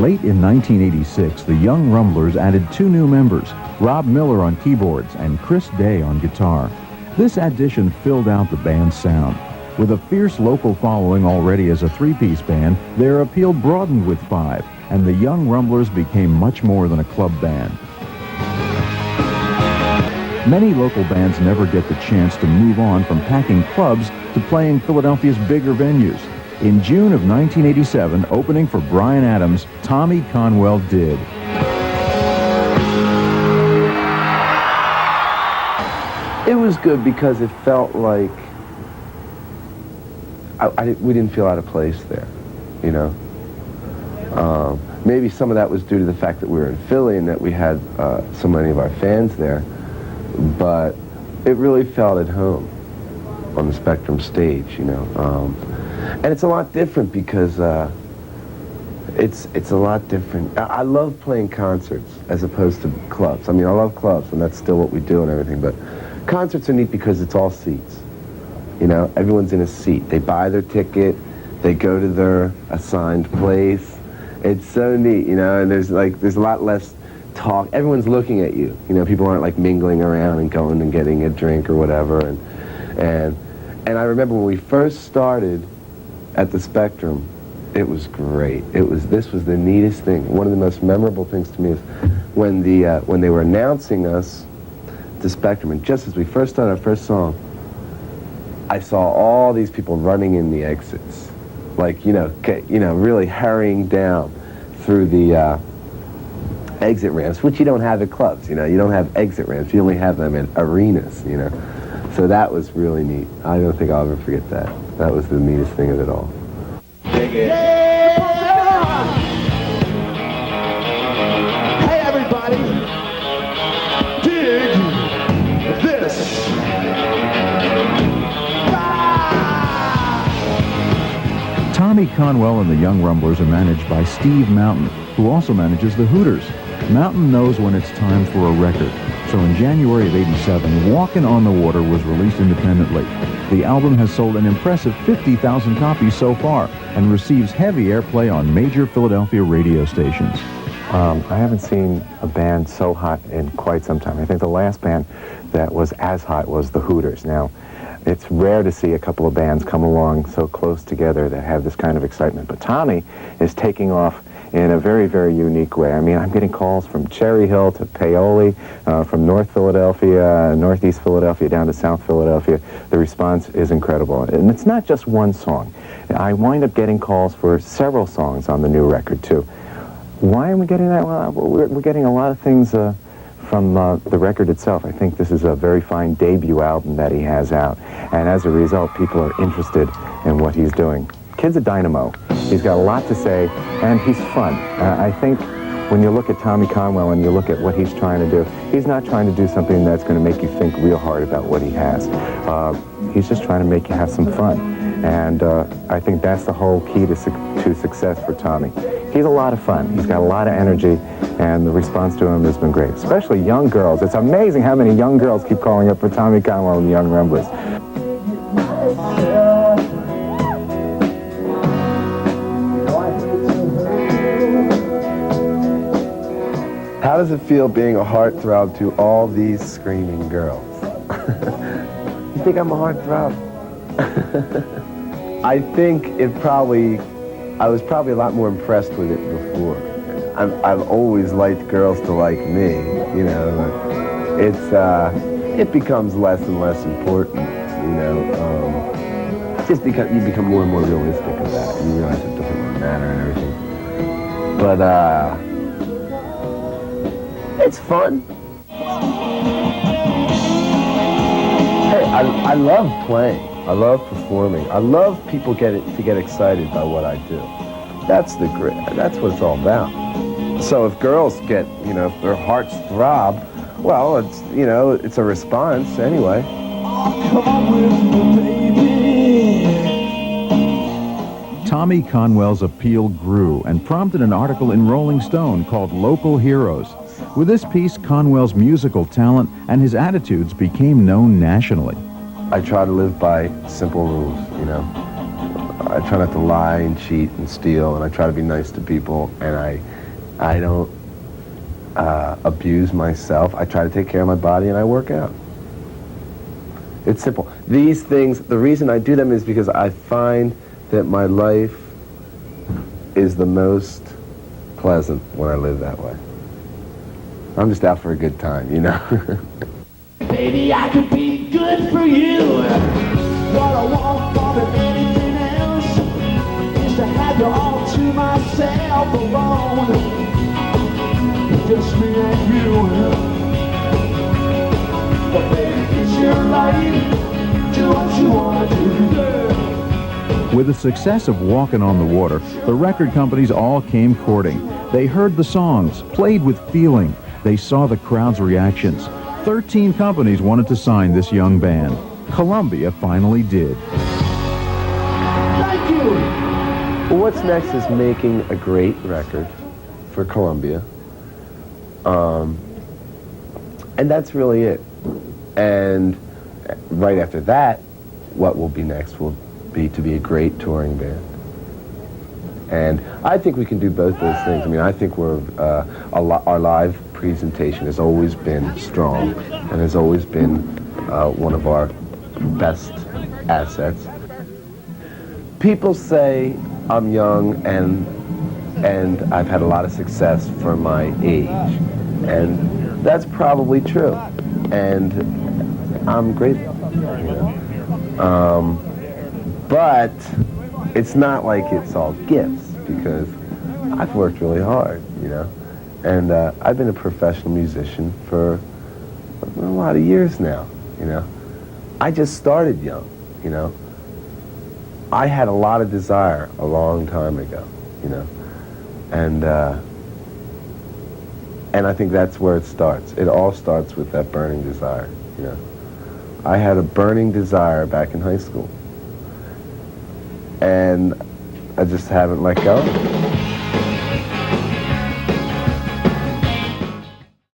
Late in 1986, the Young Rumblers added 2 new members, Rob Miller on keyboards and Chris Day on guitar. This addition filled out the band's sound. With a fierce local following already as a 3-piece band, their appeal broadened with 5, and the Young Rumblers became much more than a club band. Many local bands never get the chance to move on from packing clubs to playing Philadelphia's bigger venues. In June of 1987, opening for Bryan Adams, Tommy Conwell did. It was good because it felt like we didn't feel out of place there, you know. Maybe some of that was due to the fact that we were in Philly and that we had so many of our fans there, but it really felt at home on the Spectrum stage, you know. And it's a lot different because it's a lot different. I love playing concerts as opposed to clubs. I mean, I love clubs, and that's still what we do and everything, but concerts are neat because it's all seats. You know, everyone's in a seat. They buy their ticket, they go to their assigned place. It's so neat, you know, and there's a lot less talk. Everyone's looking at you. You know, people aren't like mingling around and going and getting a drink or whatever. And I remember when we first started at the Spectrum, it was great. This was the neatest thing. One of the most memorable things to me is when they were announcing us at the Spectrum, and just as we first started our first song, I saw all these people running in the exits, like, you know, really hurrying down through the exit ramps, which you don't have at clubs. You know, you don't have exit ramps. You only have them in arenas, you know. So that was really neat. I don't think I'll ever forget that. That was the neatest thing of it all. Dig it. Hey, everybody. Dig this. Tommy Conwell and the Young Rumblers are managed by Steve Mountain, who also manages the Hooters. Mountain knows when it's time for a record. So in January of '87, Walkin' on the Water was released independently. The album has sold an impressive 50,000 copies so far and receives heavy airplay on major Philadelphia radio stations. I haven't seen a band so hot in quite some time. I think the last band that was as hot was the Hooters. Now, it's rare to see a couple of bands come along so close together that have this kind of excitement. But Tommy is taking off in a very, very unique way. I mean, I'm getting calls from Cherry Hill to Paoli, from North Philadelphia, Northeast Philadelphia, down to South Philadelphia. The response is incredible. And it's not just one song. I wind up getting calls for several songs on the new record, too. Why am we getting that? Well, we're getting a lot of things from the record itself. I think this is a very fine debut album that he has out. And as a result, people are interested in what he's doing. Kid's a dynamo. He's got a lot to say, and he's fun. I think when you look at Tommy Conwell and you look at what he's trying to do, he's not trying to do something that's going to make you think real hard about what he has. He's just trying to make you have some fun. And I think that's the whole key to success for Tommy. He's a lot of fun. He's got a lot of energy, and the response to him has been great, especially young girls. It's amazing how many young girls keep calling up for Tommy Conwell and the Young Rumblers. How does it feel being a heartthrob to all these screaming girls? You think I'm a heartthrob? I think I was probably a lot more impressed with it before. I've always liked girls to like me, you know. It becomes less and less important, you know. Just because you become more and more realistic about it. You realize it doesn't really matter and everything. But it's fun. Hey, I love playing. I love performing. I love people to get excited by what I do. That's what it's all about. So if girls get, you know, if their hearts throb, well, it's, you know, it's a response anyway. Tommy Conwell's appeal grew and prompted an article in Rolling Stone called Local Heroes. With this piece, Conwell's musical talent and his attitudes became known nationally. I try to live by simple rules, you know. I try not to lie and cheat and steal, and I try to be nice to people, and I don't abuse myself. I try to take care of my body, and I work out. It's simple. These things, the reason I do them is because I find that my life is the most pleasant when I live that way. I'm just out for a good time, you know? Baby, I could be good for you. What I want more than anything else is to have you all to myself alone. Just me and you. But baby, it's your life. Do what you want to do. With the success of Walkin' on the Water, the record companies all came courting. They heard the songs, played with feeling. They saw the crowd's reactions. 13 companies wanted to sign this young band. Columbia finally did. Thank you. Well, what's next is making a great record for Columbia. And that's really it. And right after that, what will be next will be to be a great touring band. And I think we can do both those things. I mean, I think our live presentation has always been strong and has always been one of our best assets. People say I'm young and I've had a lot of success for my age, and that's probably true. And I'm grateful, you know. But it's not like it's all gifts, because I've worked really hard, you know. And I've been a professional musician for a lot of years now, you know. I just started young, you know. I had a lot of desire a long time ago, you know. And I think that's where it starts. It all starts with that burning desire, you know. I had a burning desire back in high school, and I just haven't let go.